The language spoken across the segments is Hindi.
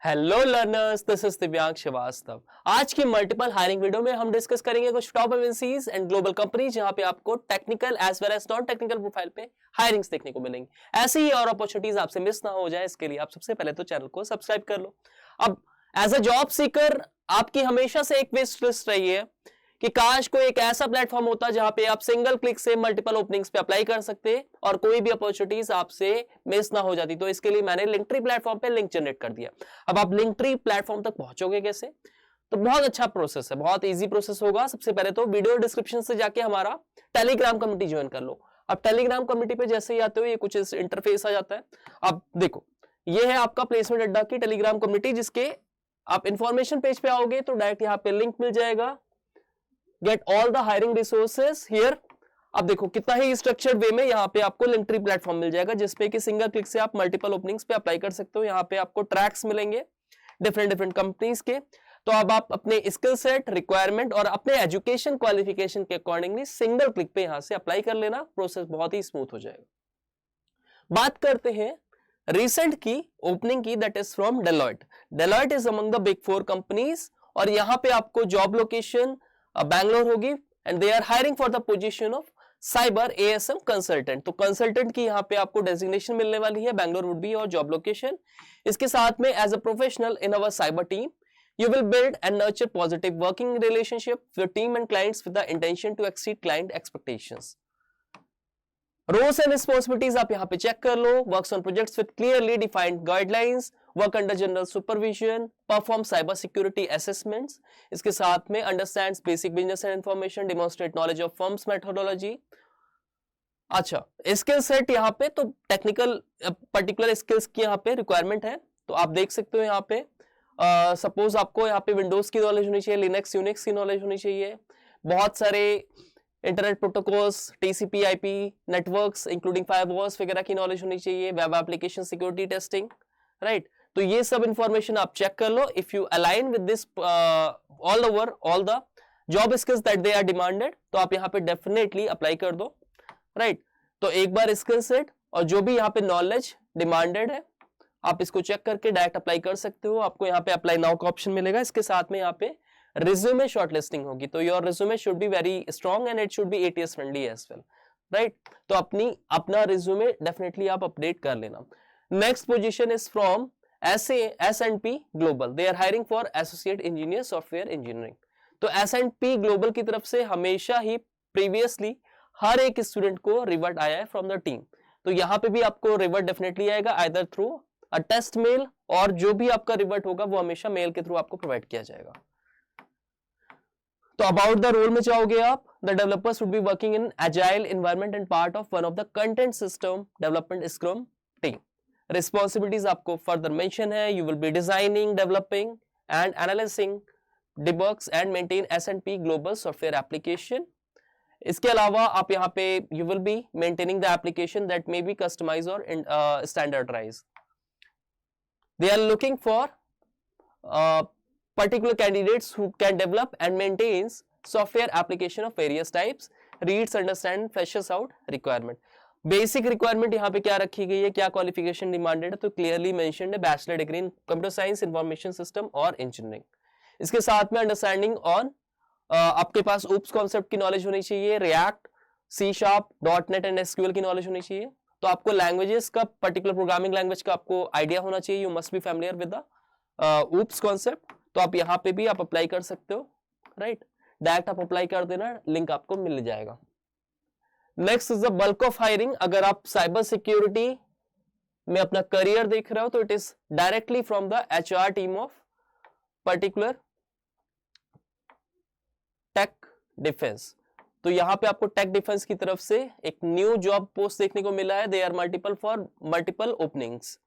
हेलो लर्नर्स, दिस इज दिव्यांग श्रीवास्तव। आज की मल्टीपल हायरिंग वीडियो में हम डिस्कस करेंगे कुछ top MNCs and global company जहां पे आपको technical as well as non technical profile पे हायरिंग्स देखने को मिलेंगी। ऐसी ही और अपॉर्चुनिटीज आपसे मिस ना हो जाए, इसके लिए आप सबसे पहले तो चैनल को सब्सक्राइब कर लो। अब एज अ जॉब सीकर आपकी हमेशा से एक विश लिस्ट रही है कि काश कोई एक ऐसा प्लेटफॉर्म होता जहां पे आप सिंगल क्लिक से मल्टीपल ओपनिंग्स पे अप्लाई कर सकते और कोई भी अपॉर्चुनिटीज आपसे मिस ना हो जाती। तो इसके लिए मैंने लिंक्ट्री प्लेटफॉर्म पे लिंक जनरेट कर दिया। अब आप लिंक्ट्री प्लेटफॉर्म तक पहुंचोगे कैसे? तो बहुत अच्छा प्रोसेस है, बहुत इजी प्रोसेस होगा। सबसे पहले तो वीडियो डिस्क्रिप्शन से जाके हमारा टेलीग्राम कम्युनिटी ज्वाइन कर लो। अब टेलीग्राम कम्युनिटी पे जैसे ही आते हो ये कुछ इस इंटरफेस आ जाता है। अब देखो, ये है आपका प्लेसमेंट अड्डा की टेलीग्राम कम्युनिटी, जिसके आप इंफॉर्मेशन पेज पे आओगे तो डायरेक्ट यहाँ पे लिंक मिल जाएगा, get all the hiring resources here. अब देखो कितना ही स्ट्रक्चर्ड वे में यहाँ पे आपको लिंक्ट्री प्लेटफॉर्म मिल जाएगा, जिसपे कि सिंगल क्लिक से आप मल्टीपल ओपनिंग्स पे अप्लाई कर सकते हो। यहाँ पे आपको ट्रैक्स मिलेंगे डिफरेंट कंपनीज के। तो अब आप अपने स्किल सेट, रिक्वायरमेंट और अपने एजुकेशन क्वालिफिकेशन के अकॉर्डिंगली सिंगल क्लिक पे यहाँ से अप्लाई कर लेना। प्रोसेस बहुत ही स्मूथ हो जाएगा। बात करते हैं रिसेंट की ओपनिंग की, that is from Deloitte. Deloitte is among the big 4 companies और यहाँ पे आपको जॉब लोकेशन बैंगलोर होगी and they are hiring for the position of cyber ASM consultant. तो कंसल्टेंट की यहाँ पे आपको डेजिग्नेशन मिलने वाली है, बैंगलोर वुड बी और जॉब लोकेशन। इसके साथ में as a professional in our cyber team you will build and nurture positive working relationship with your team and clients with the intention to exceed client expectations. Roles and responsibilities आप यहाँ पे चेक कर लो। Works on projects with clearly defined guidelines, work under general supervision, perform cyber security assessments. इसके साथ में understands basic business and information, demonstrate knowledge of firm's methodology. अच्छा, स्किल सेट यहाँ पे तो टेक्निकल पर्टिकुलर स्किल्स की यहाँ पे रिक्वायरमेंट है। तो आप देख सकते हो यहाँ पे सपोज आपको यहाँ पे विंडोज की नॉलेज होनी चाहिए, लिनक्स यूनिक्स की नॉलेज होनी चाहिए, बहुत सारे internet protocols, TCP IP networks including firewalls वगैरह की नॉलेज होनी चाहिए, web application security testing, right. तो ये सब इंफॉर्मेशन आप चेक कर लो। If you align with this all over all the job skills that they are demanded, तो आप यहाँ पे डेफिनेटली अप्लाई कर दो, राइट। तो एक बार स्किल सेट और जो भी यहाँ पे नॉलेज डिमांडेड है आप इसको चेक करके डायरेक्ट अप्लाई कर सकते हो। आपको यहाँ पे अप्लाई नाउ का ऑप्शन मिलेगा। इसके साथ में यहाँ पे रिज्यूमे शॉर्टलिस्टिंग होगी। तो your resume should be very strong and it should be ATS friendly as well, right. तो अपना रिज्यूमे डेफिनेटली आप अपडेट कर लेना। Next position is from S&P global. They are hiring for associate engineer software engineering. तो S&P ग्लोबल की तरफ से हमेशा ही प्रीवियसली हर एक स्टूडेंट को रिवर्ट आया है फ्रॉम द टीम। तो यहाँ पे भी आपको रिवर्ट डेफिनेटली आएगा, either through a test mail, और जो भी आपका रिवर्ट होगा वो हमेशा मेल के थ्रू आपको प्रोवाइड किया जाएगा। तो अबाउट द रोल में चाहोगे आप, the developers would be working in agile environment and part of one of the content system development scrum team. Responsibilities आपको फर्दर मेंशन है। You will be designing, developing and analyzing, debugs and maintain S&P global software application. इसके अलावा आप यहाँ पे you will be maintaining the application that may be customize और standardize. They are looking for particular candidates who can develop and maintains software application of various types, reads, understand, fleshes out requirement. Basic requirement यहाँ पे क्या रखी गई है, क्या क्वालिफिकेशन डिमांडेड है, तो क्लियरली मेंशन्ड है bachelor degree in computer science, information system और इंजीनियरिंग। इसके साथ में अंडरस्टैंडिंग ऑन आपके पास ऊप्स कॉन्सेप्ट की नॉलेज होनी चाहिए, React, C sharp, .NET and SQL की नॉलेज होनी चाहिए। तो आपको लैंग्वेजेस का, पर्टिकुलर प्रोग्रामिंग लैंग्वेज का आपको आइडिया होना चाहिए। You must be familiar with the oops concept. तो आप यहाँ पे भी आप अप्लाई कर सकते हो, राइट। डायरेक्ट आप अप्लाई कर देना, लिंक आपको मिल जाएगा। Next is the bulk of hiring. अगर आप साइबर सिक्योरिटी में अपना करियर देख रहे हो तो it is directly from the HR team of particular tech defence. तो यहाँ पे आपको टेक डिफेंस की तरफ से एक न्यू जॉब पोस्ट देखने को मिला है। They are multiple openings.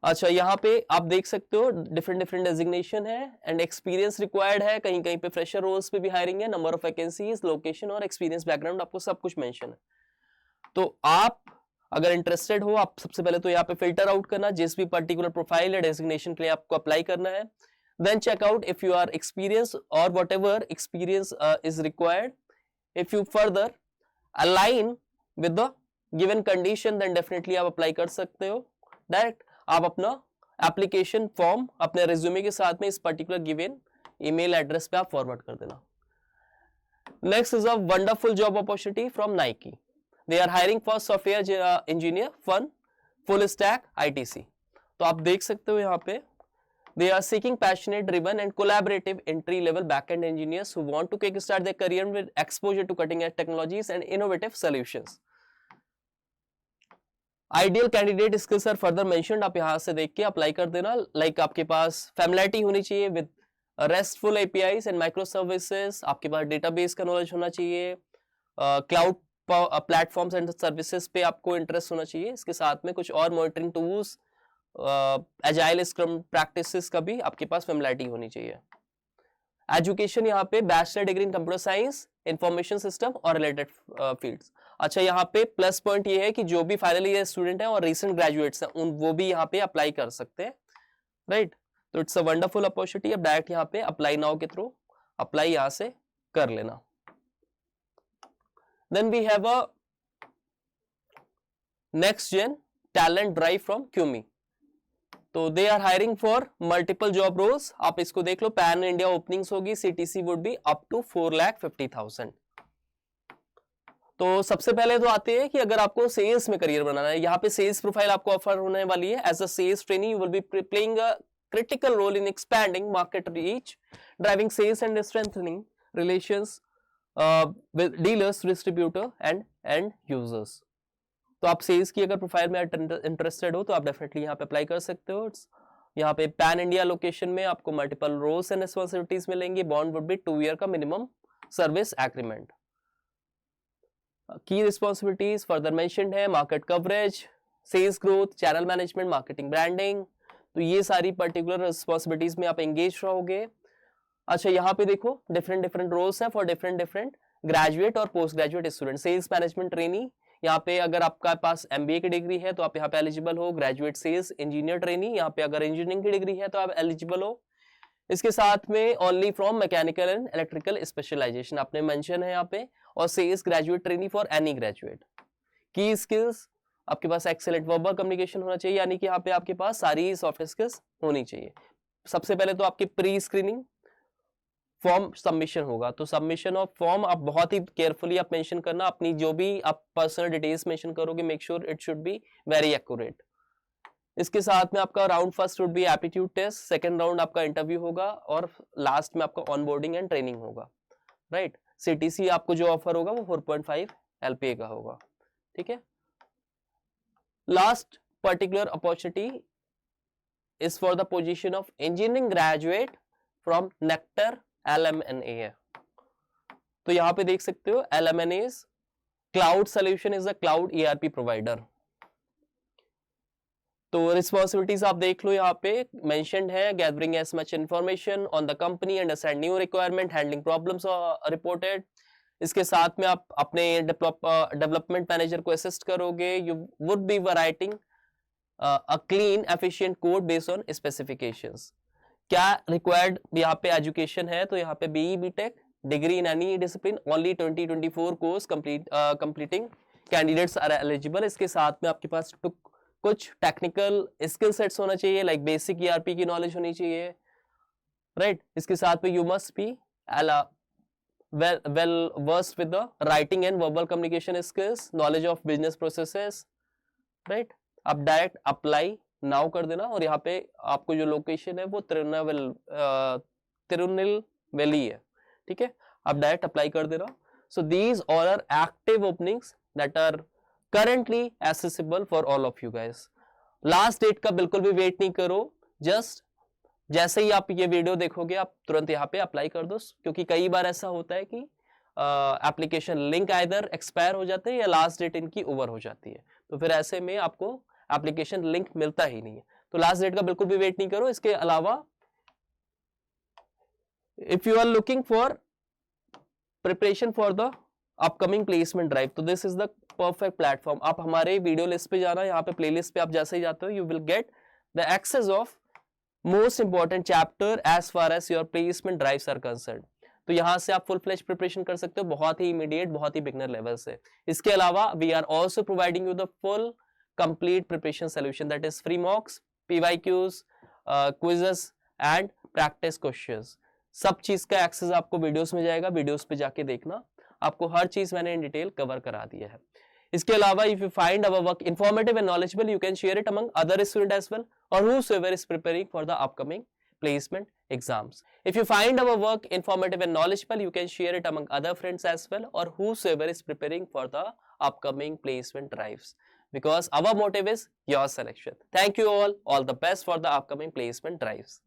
अच्छा, यहाँ पे आप देख सकते हो डिफरेंट डेजिग्नेशन है एंड एक्सपीरियंस रिक्वायर्ड है। कहीं कहीं पे फ्रेशर रोल्स पे भी हायरिंग है। नंबर ऑफ वैकेंसीज, लोकेशन और एक्सपीरियंस बैकग्राउंड आपको सब कुछ मेंशन है। तो आप अगर इंटरेस्टेड हो, आप सबसे पहले तो यहाँ पे फिल्टर आउट करना जिस भी पर्टिकुलर प्रोफाइल या डेजिग्नेशन के लिए आपको अप्लाई करना है। Then check out if you are experience और whatever experience is required. If you further align with the given condition, then definitely आप अप्लाई कर सकते हो। डायरेक्ट आप अपना एप्लीकेशन फॉर्म अपने रिज्यूमे के साथ में इस पर्टिकुलर गिवन ईमेल एड्रेस पे आप फॉरवर्ड कर देना। Next is a wonderful job opportunity from Nike. They are hiring for software engineer fun full stack ITC। तो आप देख सकते हो यहाँ पे they are seeking passionate, driven and collaborative entry level backend engineers who want to kickstart their career with exposure to cutting edge technologies and innovative solutions. Ideal candidate skills are further mentioned. आप यहाँ से देख के अप्लाई कर देना। लाइक आपके पास फैमिलियरिटी होनी चाहिए with RESTful APIs and microservices, आपके पास डेटाबेस का नॉलेज होना चाहिए, क्लाउड प्लेटफॉर्म्स एंड सर्विसेज पे आपको इंटरेस्ट होना चाहिए। इसके साथ में कुछ और monitoring tools, agile scrum practices का भी आपके पास फैमिलियरिटी होनी चाहिए। एजुकेशन यहाँ पे bachelor degree in computer science, information system और रिलेटेड फील्ड्स। अच्छा, यहाँ पे प्लस पॉइंट ये है कि जो भी फाइनल ईयर स्टूडेंट है और रिसेंट ग्रेजुएट्स हैं उन वो भी यहाँ पे अप्लाई कर सकते हैं, राइट। तो इट्स अ वंडरफुल अपॉर्चुनिटी। अब डायरेक्ट यहाँ पे अप्लाई नाउ के थ्रू अप्लाई यहाँ से कर लेना। Then we have a next gen talent drive from CUMI. तो they are hiring for multiple job roles. आप इसको देख लो, पैन इंडिया ओपनिंग्स होगी, CTC would be up to 4,50,000। तो सबसे पहले तो आते हैं कि अगर आपको सेल्स में करियर बनाना है, यहाँ पे सेल्स प्रोफाइल आपको ऑफर होने वाली है। As a sales trainee you will be playing a critical role in expanding market reach, driving sales and strengthening relations with dealers, distributor and end users. तो आप सेल्स की अगर प्रोफाइल में इंटरेस्टेड हो तो आप डेफिनेटली यहाँ पे अप्लाई कर सकते हो। यहाँ पे पैन इंडिया लोकेशन में आपको मल्टीपल रोल्स एंड रिस्पॉन्सिबिलिटीज मिलेंगी। बॉन्ड वुड बी 2 ईयर का मिनिमम सर्विस एग्रीमेंट। की रिस्पॉन्सिबिलिटीज फर्दर मेंशन्ड है, market coverage, sales growth, channel management, marketing, branding. तो ये सारी पर्टिकुलर रिस्पॉन्सिबिलिटीज में आप एंगेज रहोगे। अच्छा, यहाँ पे देखो डिफरेंट रोल्स हैं फॉर डिफरेंट ग्रेजुएट और post graduate student. Sales management trainee, यहाँ पे अगर आपका पास MBA की डिग्री है तो आप यहाँ पे एलिजिबल हो। ग्रेजुएट सेल्स इंजीनियर ट्रेनी, यहाँ पे अगर इंजीनियरिंग की डिग्री है तो आप एलिजिबल हो। इसके साथ में only from mechanical and electrical specialization आपने मेंशन है यहाँ पे। और sales graduate trainee for any graduate. की स्किल्स आपके पास एक्सेलेंट वर्बल कम्युनिकेशन होना चाहिए, यानी कि यहाँ पे आपके पास सारी सॉफ्ट स्किल्स होनी चाहिए। सबसे पहले तो आपकी प्री स्क्रीनिंग फॉर्म सबमिशन होगा। तो सबमिशन ऑफ फॉर्म आप बहुत ही केयरफुली आप मेंशन करना, अपनी जो भी आप पर्सनल डिटेल्स मेंशन करोगे, make sure it should be very accurate. इसके साथ में आपका round first would be aptitude test, second round आपका इंटरव्यू होगा और लास्ट में आपका ऑनबोर्डिंग एंड ट्रेनिंग होगा, राइट। CTC आपको जो ऑफर होगा वो 4.5 LPA का होगा, ठीक है। Last particular opportunity is for the position of engineering graduate from Nectar LMNA। तो यहाँ पे देख सकते हो LMNA is Cloud Solution is a cloud ERP provider। तो रिस्पॉन्सिबिलिटीज आप देख लो, यहाँ पे मेंशन्ड है, gathering as much information on the company, understand new requirement, handling problems reported. इसके साथ में आप अपने डेवलपमेंट मैनेजर को असिस्ट करोगे। You would be writing a clean efficient code based on specifications. क्या रिक्वायर्ड यहाँ पे एजुकेशन है, तो यहाँ पे BE BTech degree in any discipline, only 2024 course completing candidates are eligible. इसके साथ में आपके पास कुछ टेक्निकल स्किल सेट्स होना चाहिए, लाइक बेसिक ERP की नॉलेज होनी चाहिए, राइट। इसके साथ में you must be well versed with the writing and verbal communication skills, knowledge of business processes, right। आप डायरेक्ट अप्लाई नाउ कर देना। और यहाँ पे आपको जो लोकेशन है वो तिरुनेलवेली है, ठीक है। आप डायरेक्ट अप्लाई कर देना। So these all are active openings that are currently accessible for all of you guys। Last date का बिल्कुल भी वेट नहीं करो, जस्ट जैसे ही आप ये वीडियो देखोगे आप तुरंत यहाँ पे अप्लाई कर दो, क्योंकि कई बार ऐसा होता है कि एप्लीकेशन लिंक आइदर एक्सपायर हो जाते हैं या लास्ट डेट इनकी ओवर हो जाती है, तो फिर ऐसे में आपको एप्लीकेशन लिंक मिलता ही नहीं है। तो लास्ट डेट का बिल्कुल भी वेट नहीं करो। इसके अलावा if you are looking for preparation for the upcoming placement drive, तो this is the perfect platform. आप हमारे वीडियो लिस्ट पे जाना, यहाँ पे प्लेलिस्ट पे आप जैसे ही जाते हो you will get the access of most important chapter as far as your placement drives are concerned. तो यहाँ से आप फुल फ्लेज प्रिपरेशन कर सकते हो, बहुत ही इमीडिएट, बहुत ही बिगनर लेवल से। इसके अलावा we are also providing you the full complete preparation solution, that is free mocks, PYQs, quizzes and practice questions, सब चीज का एक्सेस आपको वीडियोस में जाएगा, वीडियोस पे जाके देखना, आपको हर चीज मैंने इन डिटेल कवर करा दिया है। इसके अलावा if you find our work informative and knowledgeable, you can share it among other student as well और whosoever is preparing for the upcoming placement exams. If you find our work informative and knowledgeable, you can share it among other friends as well or whosoever is preparing for the upcoming placement drives, because our motive is your selection. Thank you all the best for the upcoming placement drives.